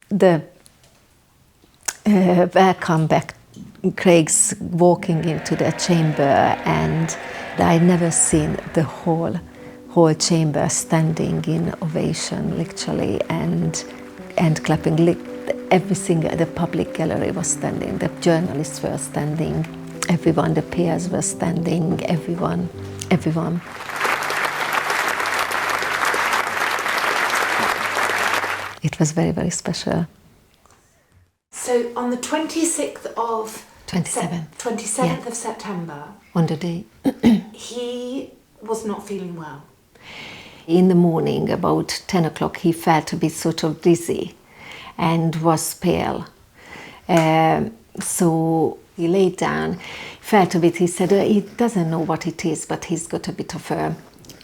the welcome back, Craig's walking into the chamber, and I never seen the whole chamber standing in ovation, literally, and clapping. Every single, the public gallery was standing, the journalists were standing, everyone, the peers were standing, everyone. It was very, very special. So on the 26th of 27th of September, on the day, he was not feeling well. In the morning, about 10 o'clock, he felt a bit sort of dizzy and was pale. So he laid down, felt a bit, he said he doesn't know what it is, but he's got a bit of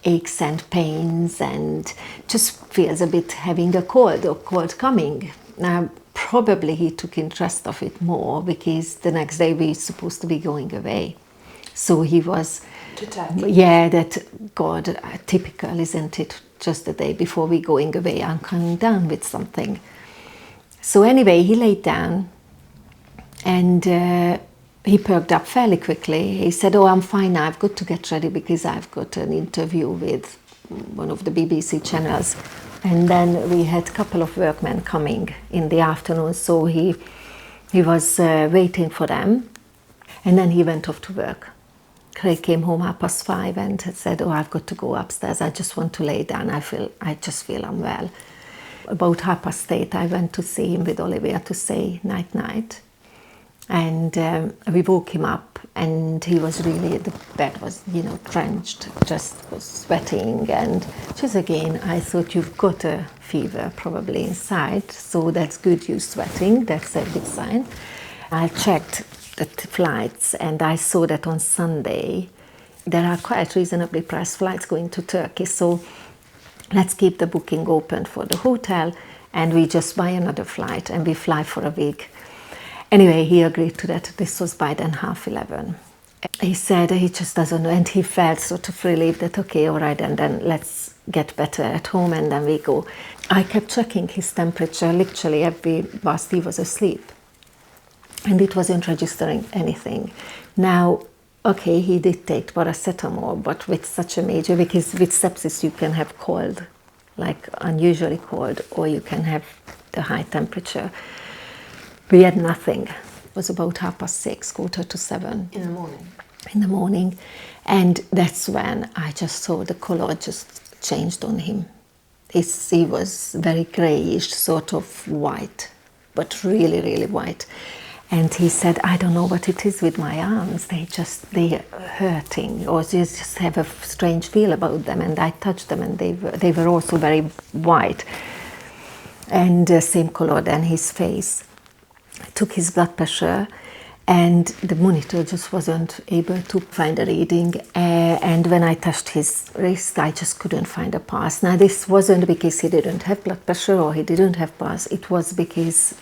aches and pains and just feels a bit having a cold or cold coming. Now, probably he took interest of it more because the next day we're supposed to be going away. So he was... To Turkey? Yeah, that, God, typical, isn't it? Just the day before we going away, I'm coming down with something. So anyway, he laid down and he perked up fairly quickly. He said, oh, I'm fine now, I've got to get ready because I've got an interview with one of the BBC channels. And then we had a couple of workmen coming in the afternoon, so he was waiting for them. And then he went off to work. Craig came home 5:30 and said, oh, I've got to go upstairs, I just want to lay down, I just feel unwell. About 8:30 I went to see him with Olivia to say night-night. And we woke him up and he was really, the bed was, drenched, just was sweating. And just again, I thought, you've got a fever probably inside, so that's good, you're sweating, that's a good sign. I checked the flights and I saw that on Sunday there are quite reasonably priced flights going to Turkey, so let's keep the booking open for the hotel and we just buy another flight and we fly for a week. Anyway, he agreed to that. This was by then 11:30. He said he just doesn't know, and he felt sort of relieved that, okay, all right, and then let's get better at home and then we go. I kept checking his temperature literally whilst he was asleep, and it wasn't registering anything. Now, okay, he did take paracetamol, but with such a major, because with sepsis you can have cold, like unusually cold, or you can have the high temperature. We had nothing. It was about 6:30, 6:45. In the morning? In the morning. And that's when I just saw the color just changed on him. He was very grayish, sort of white, but really, really white. And he said, I don't know what it is with my arms. They're hurting, or you just have a strange feel about them. And I touched them and they were also very white. And same color than his face. I took his blood pressure and the monitor just wasn't able to find a reading, and when I touched his wrist I just couldn't find a pulse. Now this wasn't because he didn't have blood pressure or he didn't have pulse, it was because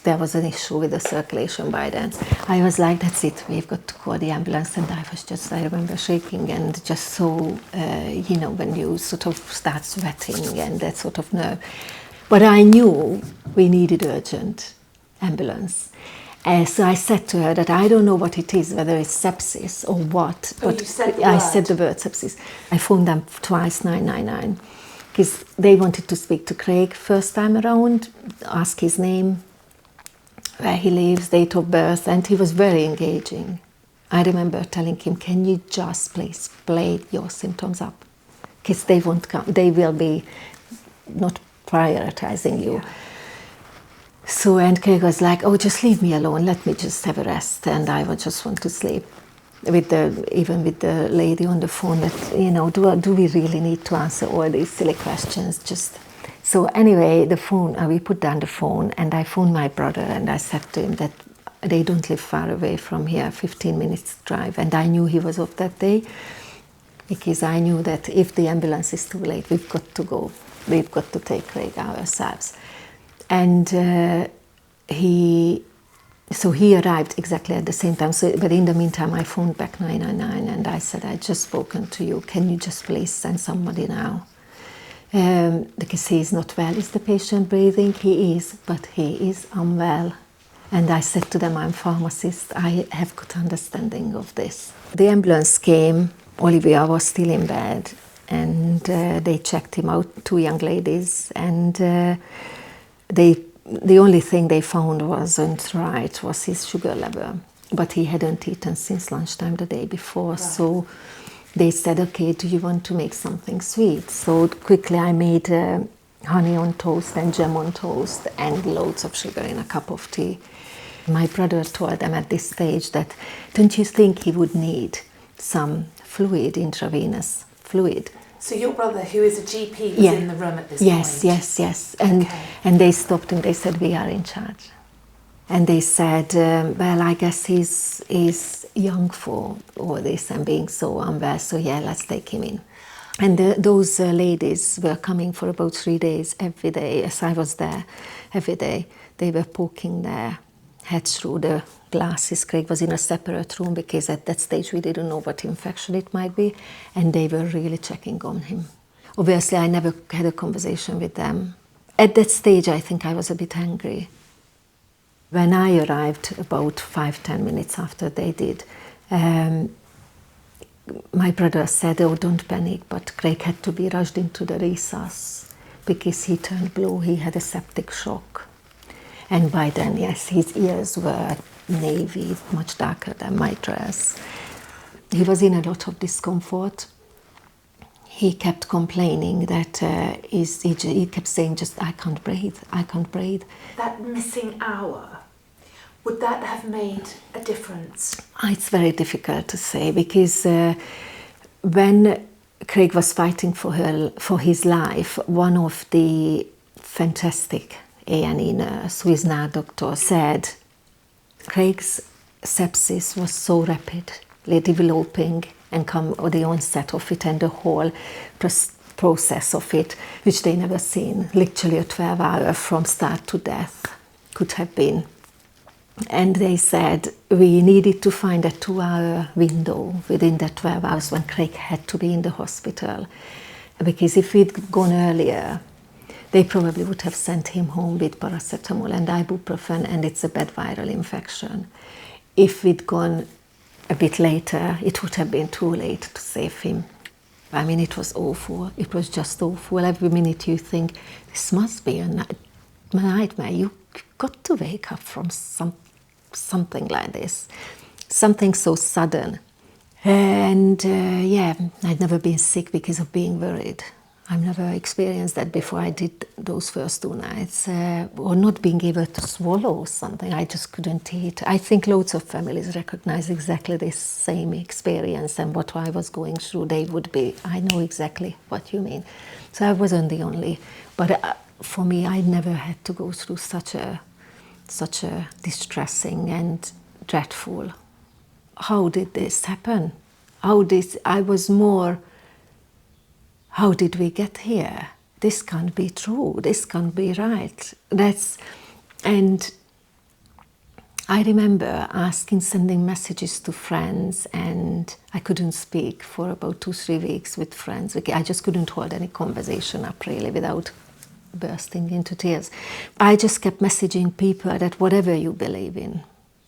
there was an issue with the circulation by then. I was like, that's it, we've got to call the ambulance, and I remember shaking and just so, when you sort of start sweating and that sort of nerve. But I knew we needed urgent ambulance. So I said to her that I don't know what it is, whether it's sepsis or what. But you said the word. I said the word sepsis. I phoned them twice, 999, because they wanted to speak to Craig first time around, ask his name, where he lives, date of birth, and he was very engaging. I remember telling him, can you just please play your symptoms up? Because they won't come, they will be not prioritizing you. Yeah. So, and Craig was like, oh, just leave me alone, let me just have a rest, and I would just want to sleep. Even with the lady on the phone, that, do we really need to answer all these silly questions? So anyway, we put down the phone, and I phoned my brother, and I said to him that they don't live far away from here, 15 minutes drive, and I knew he was off that day, because I knew that if the ambulance is too late, we've got to go, we've got to take Craig ourselves. And he arrived exactly at the same time. But in the meantime, I phoned back 999 and I said, I just spoken to you. Can you just please send somebody now? because he is not well. Is the patient breathing? He is, but he is unwell. And I said to them, I'm pharmacist, I have good understanding of this. The ambulance came, Olivia was still in bed, and they checked him out, 2 young ladies, and the only thing they found wasn't right was his sugar level. But he hadn't eaten since lunchtime the day before, right. So they said, okay, do you want to make something sweet? So quickly I made honey on toast and jam on toast and loads of sugar in a cup of tea. My brother told them at this stage that, don't you think he would need some fluid, intravenous fluid? So your brother, who is a GP, was in the room at this point? Yes. And, okay. And they stopped him, they said, we are in charge. And they said, well, I guess he's young for all this and being so unwell, so yeah, let's take him in. And those ladies were coming for about 3 days every day, as I was there every day. They were poking their heads through the glasses. Craig was in a separate room because at that stage we didn't know what infection it might be, and they were really checking on him. Obviously, I never had a conversation with them. At that stage, I think I was a bit angry. When I arrived, about 5-10 minutes after they did, my brother said, oh, don't panic, but Craig had to be rushed into the resus because he turned blue, he had a septic shock. And by then, yes, his ears were navy, much darker than my dress. He was in a lot of discomfort. He kept complaining that he kept saying, just, I can't breathe, I can't breathe. That missing hour, would that have made a difference? It's very difficult to say because when Craig was fighting for his life, one of the fantastic A&E nurse, who is now a doctor, said Craig's sepsis was so rapidly developing and the onset of it and the whole process of it, which they never seen, literally a 12-hour from start to death could have been. And they said we needed to find a 2-hour window within that 12 hours when Craig had to be in the hospital, because if we'd gone earlier, they probably would have sent him home with paracetamol and ibuprofen, and it's a bad viral infection. If we'd gone a bit later, it would have been too late to save him. I mean, it was awful. It was just awful. Every minute you think, this must be a nightmare. You've got to wake up from something like this, something so sudden. And yeah, I'd never been sick because of being worried. I've never experienced that before I did those first 2 nights, or not being able to swallow something. I just couldn't eat. I think loads of families recognize exactly this same experience, and what I was going through, they would be, I know exactly what you mean. So I wasn't the only, but for me, I never had to go through such a distressing and dreadful. How did this happen? How did we get here? This can't be true. This can't be right. And I remember sending messages to friends, and I couldn't speak for about 2-3 weeks with friends. I just couldn't hold any conversation up really without bursting into tears. I just kept messaging people that whatever you believe in,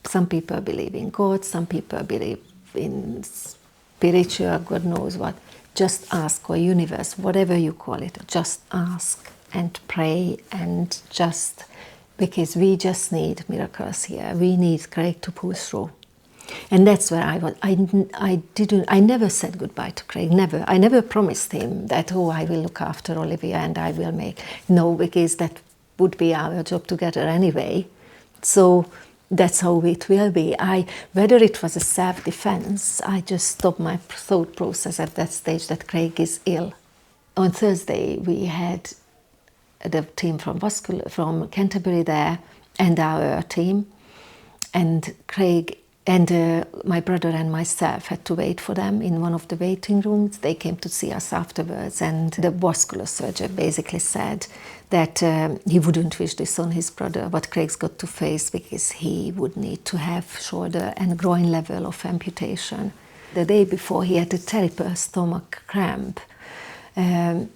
some people believe in God, some people believe in spiritual, God knows what, just ask, or universe, whatever you call it, just ask and pray, and just, because we just need miracles here. We need Craig to pull through. And that's where I was. I never said goodbye to Craig, never. I never promised him that, oh, I will look after Olivia and I will make. No, because that would be our job together anyway. So that's how it will be. Whether it was a self-defense, I just stopped my thought process at that stage that Craig is ill. On Thursday, we had the team from Canterbury there, and our team, and Craig and my brother and myself had to wait for them in one of the waiting rooms. They came to see us afterwards, and the vascular surgeon basically said that he wouldn't wish this on his brother, but Craig's got to face, because he would need to have shoulder and groin level of amputation. The day before, he had a terrible stomach cramp, and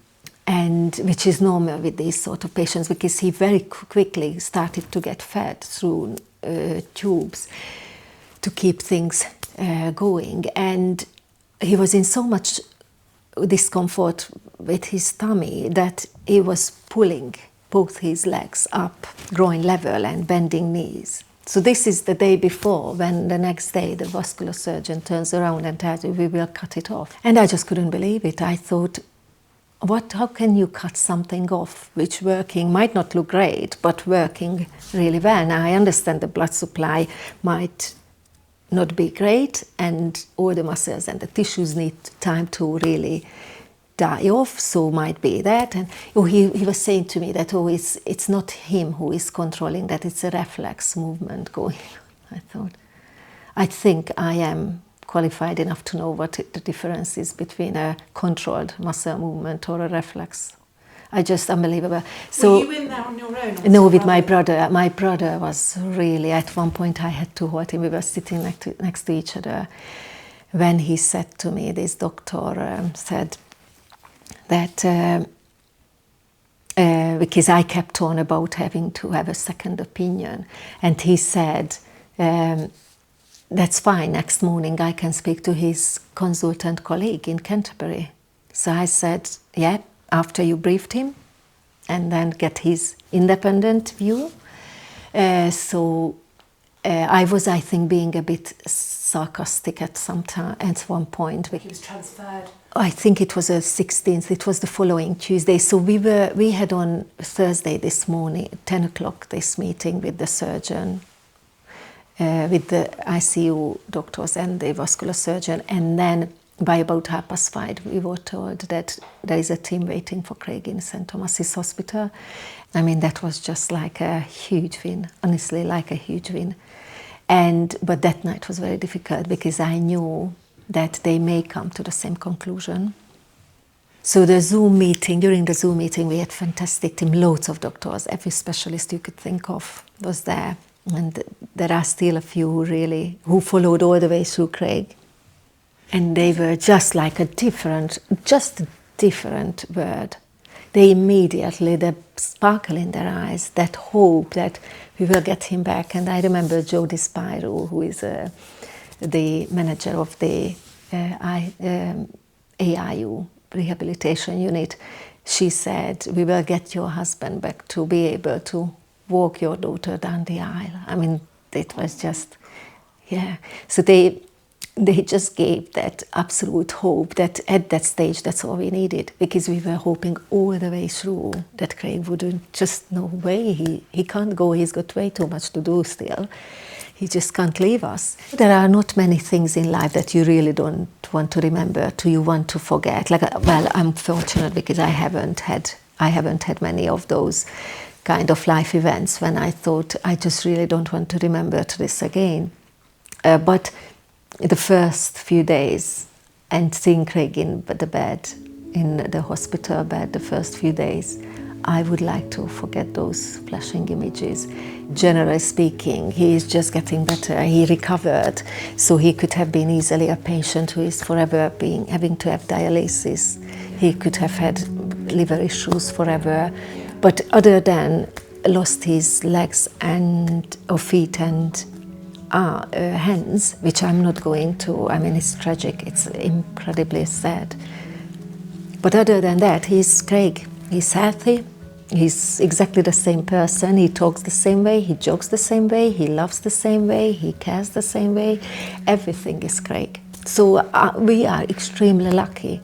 and which is normal with these sort of patients, because he very quickly started to get fed through tubes to keep things going, and he was in so much discomfort with his tummy that he was pulling both his legs up, groin level and bending knees. So this is the day before, when the next day the vascular surgeon turns around and tells you, we will cut it off. And I just couldn't believe it. I thought, how can you cut something off which working might not look great, but working really well? Now I understand the blood supply might not be great, and all the muscles and the tissues need time to really die off, so might be that. And he was saying to me that, it's not him who is controlling that, it's a reflex movement going on. I think I am qualified enough to know what the difference is between a controlled muscle movement or a reflex. Unbelievable. So, were you in there on your own? No, with my brother. My brother was really, at one point I had to hold him. We were sitting next to each other when he said to me, this doctor said that, because I kept on about having to have a second opinion, and he said, that's fine, next morning I can speak to his consultant colleague in Canterbury. So I said, yeah, after you briefed him, and then get his independent view. I was, I think, being a bit sarcastic at one point. He was transferred. I think it was the 16th, it was the following Tuesday. So we had on Thursday this morning, 10 o'clock, this meeting with the surgeon, with the ICU doctors and the vascular surgeon, and then by about 5:30 we were told that there is a team waiting for Craig in St. Thomas's Hospital. I mean, that was just like a huge win, honestly, like a huge win. But that night was very difficult, because I knew that they may come to the same conclusion. So during the Zoom meeting, we had fantastic team, loads of doctors, every specialist you could think of was there. And there are still a few who followed all the way through Craig. And they were just like a different word. They immediately, the sparkle in their eyes, that hope that we will get him back. And I remember Jodie Spiro, who is the manager of the AIU rehabilitation unit. She said, we will get your husband back to be able to walk your daughter down the aisle. I mean, it was just, yeah. So they just gave that absolute hope that at that stage, that's all we needed, because we were hoping all the way through that Craig wouldn't, just no way, he can't go, he's got way too much to do still. He just can't leave us. There are not many things in life that you really don't want to remember, you want to forget. I'm fortunate because I haven't had many of those kind of life events when I thought, I just really don't want to remember this again. But the first few days, and seeing Craig in the bed, in the hospital bed, the first few days, I would like to forget those flashing images. Generally speaking, he is just getting better. He recovered, so he could have been easily a patient who is forever having to have dialysis. He could have had liver issues forever. But other than lost his legs or feet and hands, which I'm not going to, I mean, it's tragic, it's incredibly sad. But other than that, he's Craig. He's healthy, he's exactly the same person, he talks the same way, he jokes the same way, he loves the same way, he cares the same way, everything is Craig. So we are extremely lucky